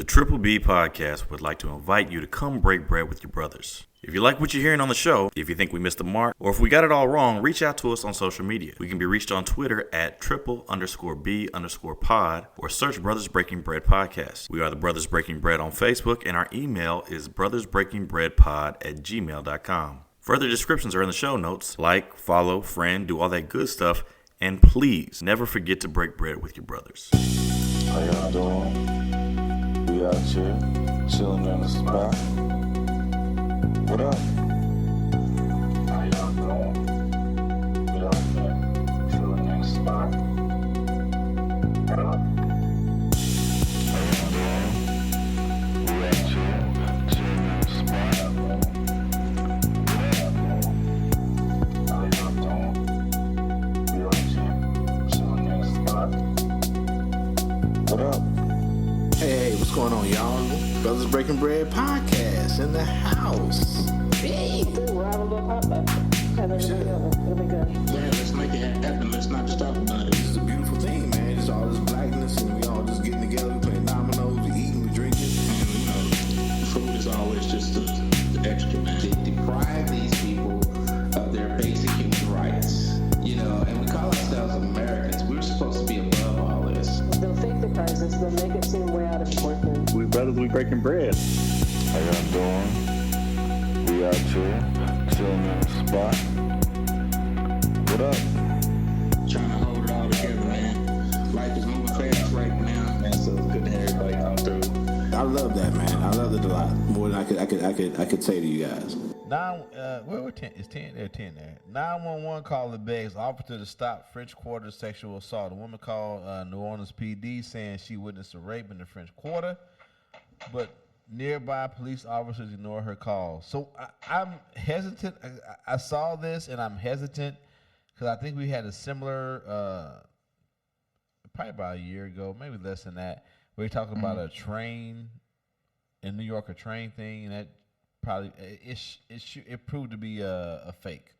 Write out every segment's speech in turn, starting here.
The Triple B podcast would like to invite you to come break bread with your brothers. If you like what you're hearing on the show, if you think we missed the mark, or if we got it all wrong, reach out to us on social media. We can be reached on Twitter at triple_B_pod or search Brothers Breaking Bread Podcast. We are the Brothers Breaking Bread on Facebook, and our email is brothersbreakingbreadpod@gmail.com. Further descriptions are in the show notes. Like, follow, friend, do all that good stuff, and please never forget to break bread with your brothers. How y'all doing? We out here, chilling in the spot. What up? How y'all doing? We out here, chilling in the spot. What up? How y'all doing? We out here, chilling in the spot. How y'all doing? We out here, chilling in the spot. What up? Hey, what's going on, y'all? Brothers Breaking Bread podcast in the house. Hey. We'll have a little potluck. It'll be good. Yeah, let's make it happen. Let's not just talk about it. This is a beautiful thing, man. Just all this blackness, and we all just getting together, we playing dominoes, we eating, we drinking. And, food is always just the extra, man. They deprive these people of their basic human rights, and we call ourselves Americans. We're supposed to be above all this. They'll fake the crisis. They'll make it seem way out of proportion. We brothers, we breaking bread. How y'all doing? We out here, chilling in the spot. What up? Trying to hold it all together, man. Life is moving fast right now, man. So it's good to have everybody come through. I love that, man. I love it a lot. More than I could say to you guys. Where 10 is 10? They're 10 there. 911 caller begs officer to stop French Quarter sexual assault. A woman called New Orleans PD saying she witnessed a rape in the French Quarter, but nearby police officers ignore her call. So I'm hesitant. I saw this and I'm hesitant because I think we had a similar, probably about a year ago, maybe less than that. We were talking about a train in New York, a train thing, and that probably it proved to be a fake.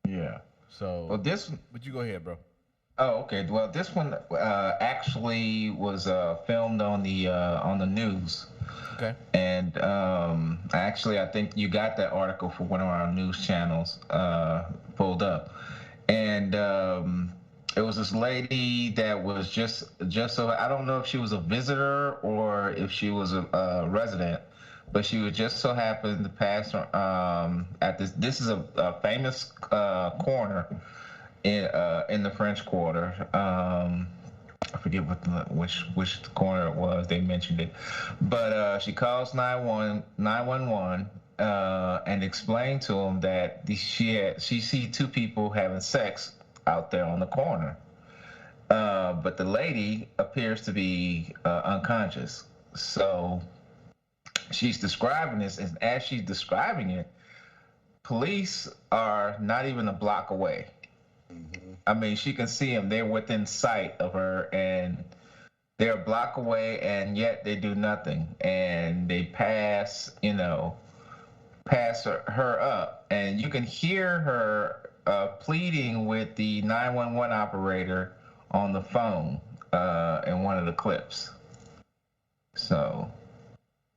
Yeah. So, Well, this. but you go ahead, bro. Oh, okay. Well, this one actually was filmed on the news. Okay. And actually, I think you got that article for one of our news channels pulled up, and it was this lady that was just so I don't know if she was a visitor or if she was a resident, but she was just so happened to pass at this. This is a famous corner in the French Quarter. I forget which corner it was. They mentioned it, but she calls 911 and explained to them that she see two people having sex out there on the corner, but the lady appears to be unconscious. So she's describing this, and as she's describing it, police are not even a block away. I mean, she can see them. They're within sight of her, and they're a block away, and yet they do nothing. And they pass her up, and you can hear her pleading with the 911 operator on the phone in one of the clips. So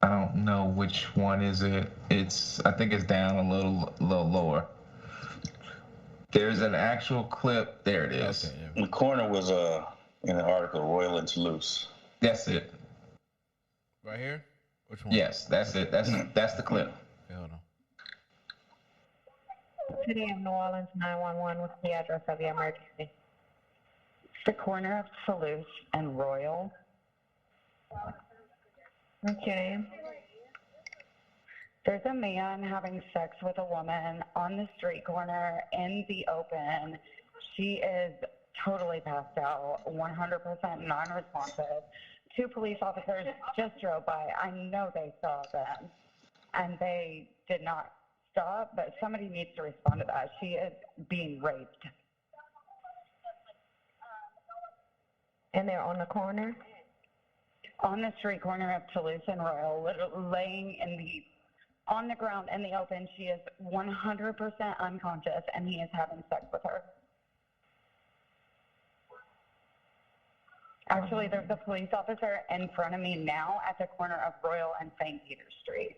I don't know which one is it. I think it's down a little lower. There's an actual clip. There it is. Okay, yeah. The corner was in the article, Royal and Toulouse. That's it. Right here? Which one? Yes, that's it. That's the clip. Okay, hold on. City of New Orleans 911, what's the address of the emergency? The corner of Toulouse and Royal. Okay. There's a man having sex with a woman on the street corner in the open. She is totally passed out, 100% non-responsive. Two police officers just drove by. I know they saw them, and they did not stop, but somebody needs to respond to that. She is being raped. And they're on the corner? On the street corner of Toulouse and Royal, laying on the ground in the open. She is 100% unconscious, and he is having sex with her. Actually, there's a police officer in front of me now at the corner of Royal and St. Peter Street.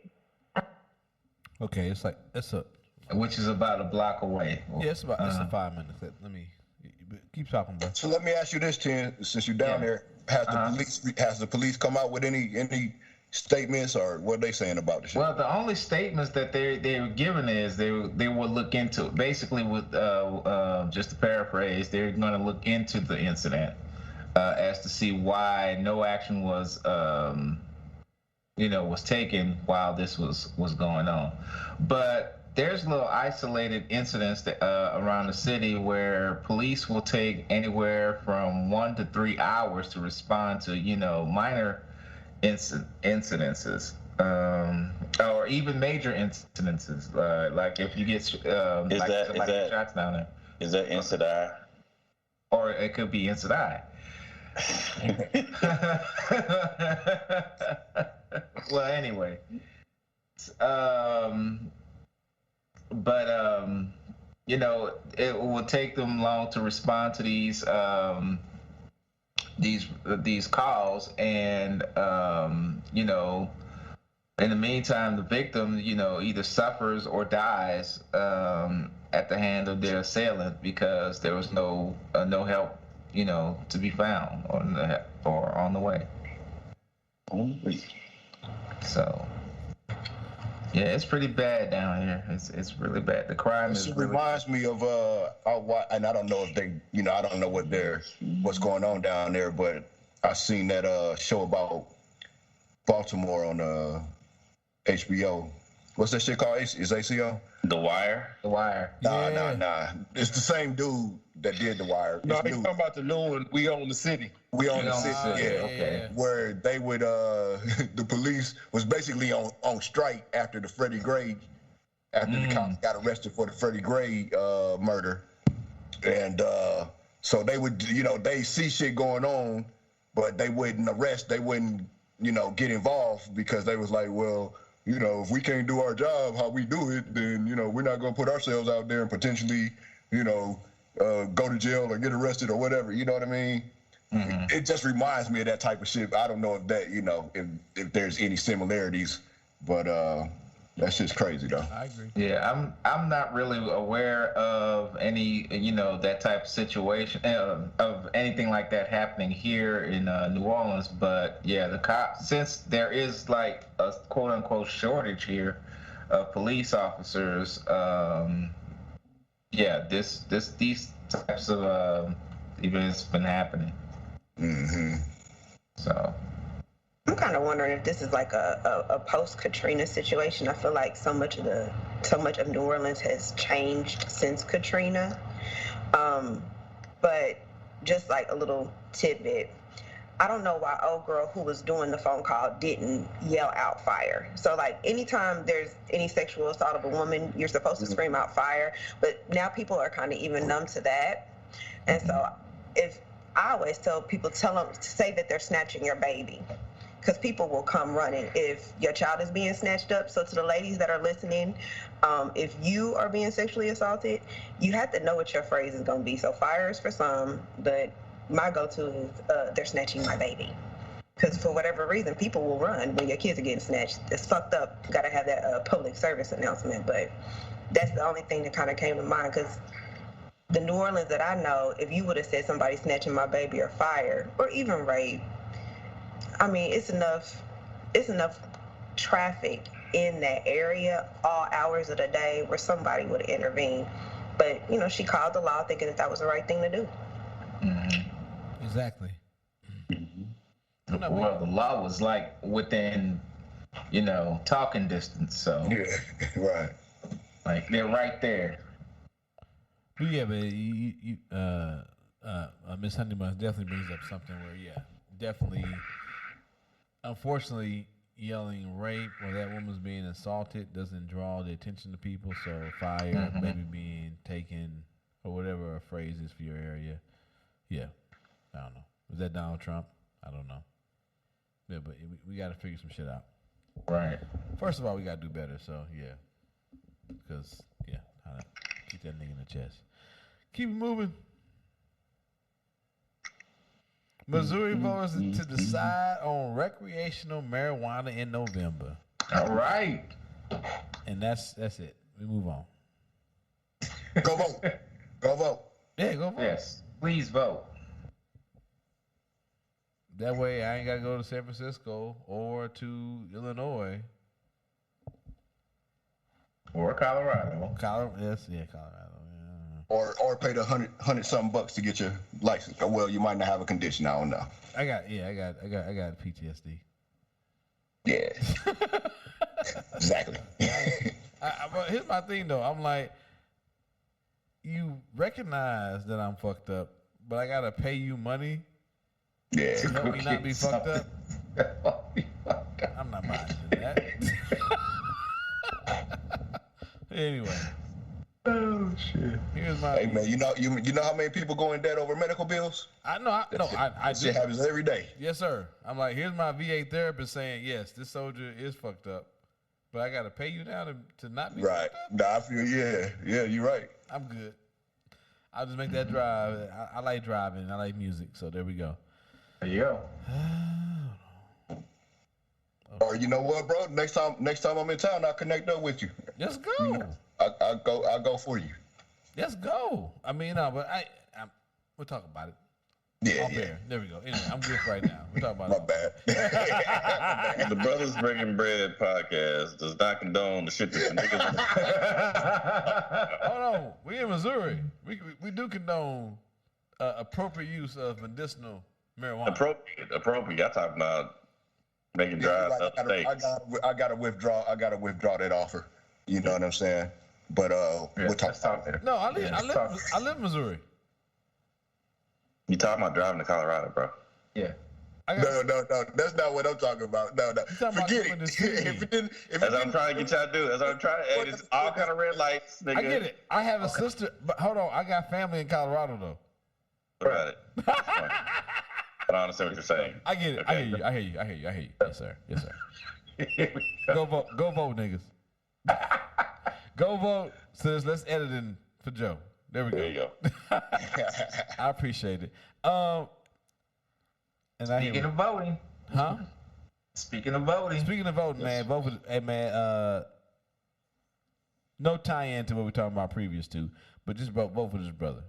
Okay, it's a Which is about a block away. yeah, it's a 5 minute clip. Let me keep talking, bro. So let me ask you this, Tim. Since you're down there, has the police come out with any statements or what are they saying about the shit? Well, the only statements that they were giving is they will look into it. Basically, with just to paraphrase, they're going to look into the incident as to see why no action was was taken while this was going on. But there's little isolated incidents that, around the city where police will take anywhere from 1 to 3 hours to respond to minor incidences, or even major incidences, like if you get somebody shots down there. Is that incident? Or it could be incident. Well, anyway, it will take them long to respond to these calls, and in the meantime, the victim either suffers or dies at the hand of their assailant because there was no help to be found or on the way. So yeah, it's pretty bad down here. It's really bad. The crime is. It reminds me of and I don't know if they, I don't know what's going on down there, but I seen that show about Baltimore on HBO. What's that shit called? Is ACO? The Wire. The Wire. Nah. It's the same dude that did The Wire. No, he's talking about the new one. We Own the City. We Own the City. Yeah. Okay. Where they would, the police was basically on strike after the Freddie Gray, after the cops got arrested for the Freddie Gray murder, and so they would, they see shit going on, but they wouldn't arrest. They wouldn't, get involved because they was like, well, if we can't do our job how we do it, then, we're not going to put ourselves out there and potentially, go to jail or get arrested or whatever. You know what I mean? Mm-hmm. It just reminds me of that type of shit. I don't know if that, if there's any similarities, but that shit's crazy though. I agree. Yeah, I'm not really aware of any, that type of situation, of anything like that happening here in New Orleans. But yeah, the cops, since there is like a quote unquote shortage here of police officers, these types of events been happening. Mm-hmm. So I'm kind of wondering if this is like a post-Katrina situation. I feel like so much of New Orleans has changed since Katrina. But just like a little tidbit, I don't know why old girl who was doing the phone call didn't yell out fire. So like anytime there's any sexual assault of a woman, you're supposed to scream out fire. But now people are kind of even numb to that. And so I always tell people, say that they're snatching your baby, because people will come running if your child is being snatched up. So to the ladies that are listening, if you are being sexually assaulted, you have to know what your phrase is going to be. So fire is for some, but my go-to is they're snatching my baby. Because for whatever reason, people will run when your kids are getting snatched. It's fucked up. Got to have that public service announcement. But that's the only thing that kind of came to mind, because the New Orleans that I know, if you would have said somebody snatching my baby or fire or even rape, I mean, it's enough traffic in that area all hours of the day where somebody would intervene. But, she called the law thinking that was the right thing to do. Mm-hmm. Exactly. Mm-hmm. Well, the law was like within, talking distance. So yeah, right. Like they're right there. Yeah, but Miss Honeyman definitely brings up something where, definitely, unfortunately, yelling rape or that woman's being assaulted doesn't draw the attention to people. So fire, maybe being taken, or whatever a phrase is for your area. Yeah, I don't know. Was that Donald Trump? I don't know. Yeah, but we got to figure some shit out. Right. First of all, we got to do better. So yeah, because keep that nigga in the chest. Keep it moving. Missouri voters to decide on recreational marijuana in November. All right. And that's it. We move on. Go vote. Go vote. Yeah, go vote. Yes. Please vote. That way I ain't got to go to San Francisco or to Illinois. Or Colorado. Colorado. Yeah. Or pay the hundred something bucks to get your license. Well, you might not have a condition. I don't know. I got PTSD. Yeah. Exactly. But here's my thing though. I'm like, you recognize that I'm fucked up, but I gotta pay you money. Yeah. To help me not be fucked up. I'm not buying that. Anyway. Oh shit! Here's my. Hey man, you know how many people go in debt over medical bills? I know. I do. Shit happens every day. Yes, sir. I'm like, here's my VA therapist saying, yes, this soldier is fucked up, but I got to pay you now to not be right. fucked up. Nah, I feel yeah, you're right. I'm good. I'll just make that drive. I like driving. I like music, so there we go. There you go. Or you know what, bro? Next time I'm in town, I'll connect up with you. Let's go. You know, I'll go for you. Let's go. I mean, no, but we'll talk about it. Yeah, There we go. Anyway, I'm good for right now. We'll talk about My it. bad. The Brothers Breaking Bread podcast does not condone the shit that the niggas. Hold on. We in Missouri. We do condone appropriate use of medicinal marijuana. Appropriate. I'm talking about making drives up states. I gotta withdraw that offer. You know what I'm saying? But we'll talk about it. No, I live in Missouri. You talking about driving to Colorado, bro? Yeah. No, that's not what I'm talking about. No, forget it. That's what I'm trying to get y'all to do. That's what I'm trying to. And it's all kind of red lights, nigga. I get it. I have a sister, but hold on. I got family in Colorado though. What about it? I don't understand what you're saying. I get it. Okay. I hear you. Yes, sir. Go vote, niggas. Go vote. Sis, let's edit in for Joe. There we go. There you go. I appreciate it. Speaking of voting. Huh? Speaking of voting, man. Vote for. Hey, man. No tie-in to what we talking about previous to, but just vote for this brother.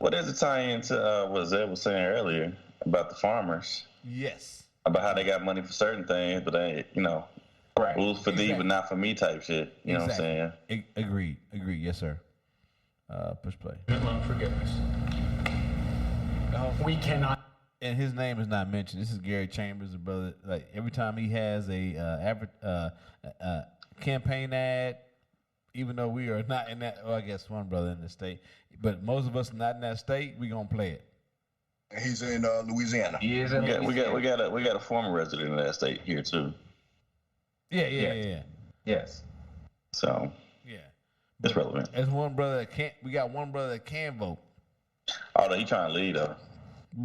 What is the tie-in to what Zed was saying earlier about the farmers? Yes. About how they got money for certain things, but they, right. Rules for thee, but not for me type shit. You know what I'm saying? Agreed. Yes, sir. Push play. Loan forgiveness. We cannot. And his name is not mentioned. This is Gary Chambers, the brother. Like every time he has a campaign ad, even though we are not in that. Well, I guess one brother in the state, but most of us not in that state. We gonna play it. He's in Louisiana. He is in Louisiana. We got a former resident of that state here too. Yeah. Yes. So. Yeah. It's relevant. As one brother that can't. We got one brother that can vote. Although he trying to lead though.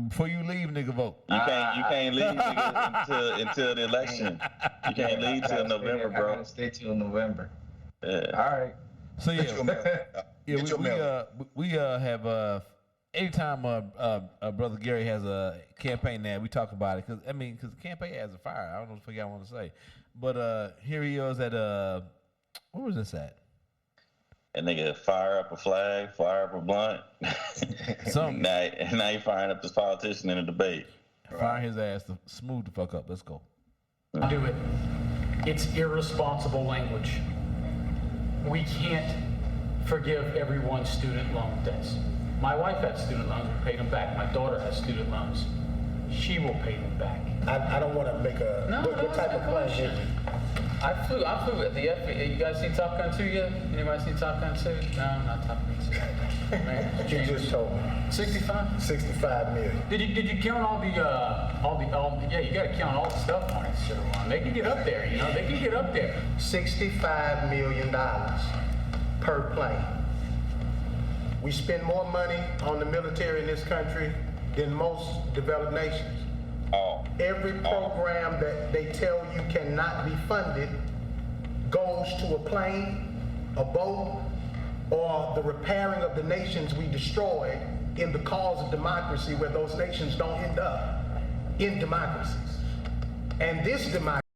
Before you leave, nigga, vote. You can't leave nigga, until the election. You can't leave till November, bro. I gotta stay till November. Yeah. All right. So we have anytime brother Gary has a campaign ad, we talk about it because the campaign ads are fire. I don't know what y'all want to say, but here he is at where was this at? And nigga fire up a flag, fire up a blunt. now you firing up this politician in a debate. Fire his ass to smooth the fuck up. Let's go. Do it. It's irresponsible language. We can't forgive everyone's student loan debts. My wife has student loans. We paid them back. My daughter has student loans. She will pay them back. I don't want to make a what type of plane is it? I flew at the F. You guys seen Top Gun 2 yet? Anybody seen Top Gun 2? No, not Top Gun 2. Man, You just told me. 65? 65 million. Did you count all the yeah, you gotta count all the stuff on it. So they can get up there, they can get up there. $65 million per plane. We spend more money on the military in this country than most developed nations. Every program that they tell you cannot be funded goes to a plane, a boat, or the repairing of the nations we destroyed in the cause of democracy where those nations don't end up in democracies. And this democracy